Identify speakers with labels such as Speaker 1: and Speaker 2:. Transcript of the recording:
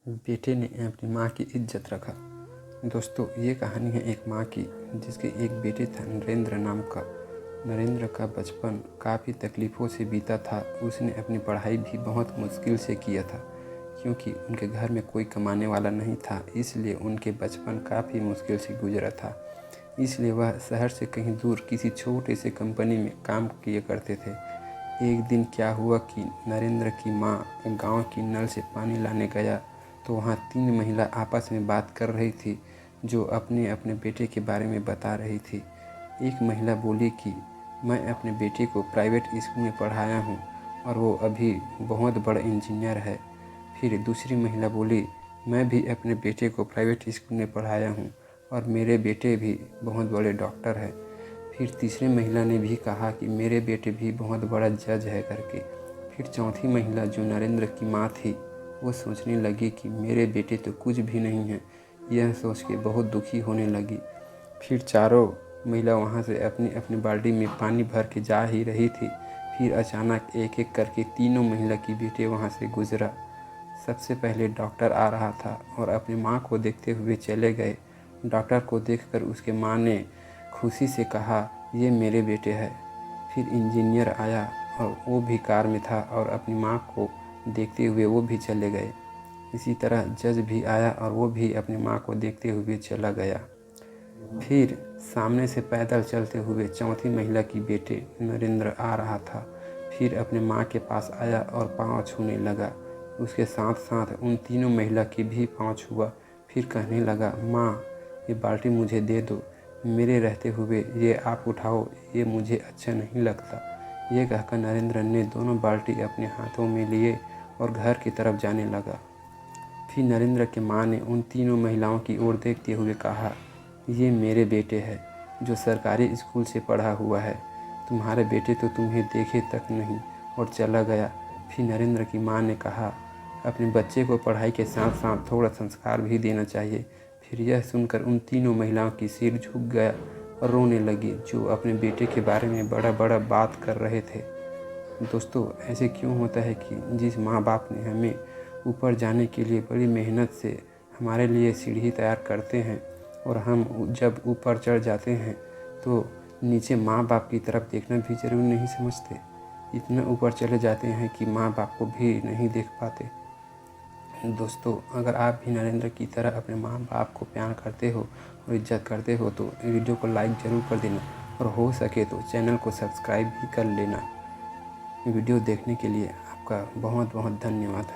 Speaker 1: बेटे ने अपनी माँ की इज्जत रखा। दोस्तों, ये कहानी है एक माँ की जिसके एक बेटे था नरेंद्र नाम का। नरेंद्र का बचपन काफ़ी तकलीफ़ों से बीता था। उसने अपनी पढ़ाई भी बहुत मुश्किल से किया था क्योंकि उनके घर में कोई कमाने वाला नहीं था, इसलिए उनके बचपन काफ़ी मुश्किल से गुजरा था। इसलिए वह शहर से कहीं दूर किसी छोटे से कंपनी में काम किया करते थे। एक दिन क्या हुआ कि नरेंद्र की माँ गांव की नल से पानी लाने गया तो वहाँ 3 महिला आपस में बात कर रही थी जो अपने अपने बेटे के बारे में बता रही थी। एक महिला बोली कि मैं अपने बेटे को प्राइवेट स्कूल में पढ़ाया हूँ और वो अभी बहुत बड़ा इंजीनियर है। फिर दूसरी महिला बोली, मैं भी अपने बेटे को प्राइवेट स्कूल में पढ़ाया हूँ और मेरे बेटे भी बहुत बड़े डॉक्टर है। फिर तीसरी महिला ने भी कहा कि मेरे बेटे भी बहुत बड़ा जज है करके। फिर चौथी महिला जो नरेंद्र की माँ थी वो सोचने लगी कि मेरे बेटे तो कुछ भी नहीं है। यह सोच के बहुत दुखी होने लगी। फिर चारों महिला वहाँ से अपनी अपनी बाल्टी में पानी भर के जा ही रही थी। फिर अचानक एक एक करके तीनों महिला की बेटे वहाँ से गुजरा। सबसे पहले डॉक्टर आ रहा था और अपनी माँ को देखते हुए चले गए। डॉक्टर को देखकर उसके माँ ने खुशी से कहा, ये मेरे बेटे है। फिर इंजीनियर आया और वो भी कार में था और अपनी माँ को देखते हुए वो भी चले गए। इसी तरह जज भी आया और वो भी अपनी माँ को देखते हुए चला गया। फिर सामने से पैदल चलते हुए चौथी महिला की बेटे नरेंद्र आ रहा था। फिर अपने माँ के पास आया और पाँव छूने लगा। उसके साथ साथ उन तीनों महिला की भी पाँव छुआ। फिर कहने लगा, माँ ये बाल्टी मुझे दे दो, मेरे रहते हुए ये आप उठाओ, ये मुझे अच्छा नहीं लगता। ये कहकर नरेंद्र ने दोनों बाल्टी अपने हाथों में लिए और घर की तरफ जाने लगा। फिर नरेंद्र की माँ ने उन तीनों महिलाओं की ओर देखते हुए कहा, ये मेरे बेटे है जो सरकारी स्कूल से पढ़ा हुआ है। तुम्हारे बेटे तो तुम्हें देखे तक नहीं और चला गया। फिर नरेंद्र की माँ ने कहा, अपने बच्चे को पढ़ाई के साथ साथ थोड़ा संस्कार भी देना चाहिए। फिर यह सुनकर उन तीनों महिलाओं की सिर झुक गया और रोने लगी जो अपने बेटे के बारे में बड़ा बड़ा बात कर रहे थे। दोस्तों, ऐसे क्यों होता है कि जिस माँ बाप ने हमें ऊपर जाने के लिए बड़ी मेहनत से हमारे लिए सीढ़ी तैयार करते हैं और हम जब ऊपर चढ़ जाते हैं तो नीचे माँ बाप की तरफ देखना भी ज़रूरी नहीं समझते। इतना ऊपर चले जाते हैं कि माँ बाप को भी नहीं देख पाते। दोस्तों, अगर आप भी नरेंद्र की तरह अपने माँ बाप को प्यार करते हो और इज्जत करते हो तो वीडियो को लाइक ज़रूर कर देना और हो सके तो चैनल को सब्सक्राइब भी कर लेना। वीडियो देखने के लिए आपका बहुत बहुत धन्यवाद।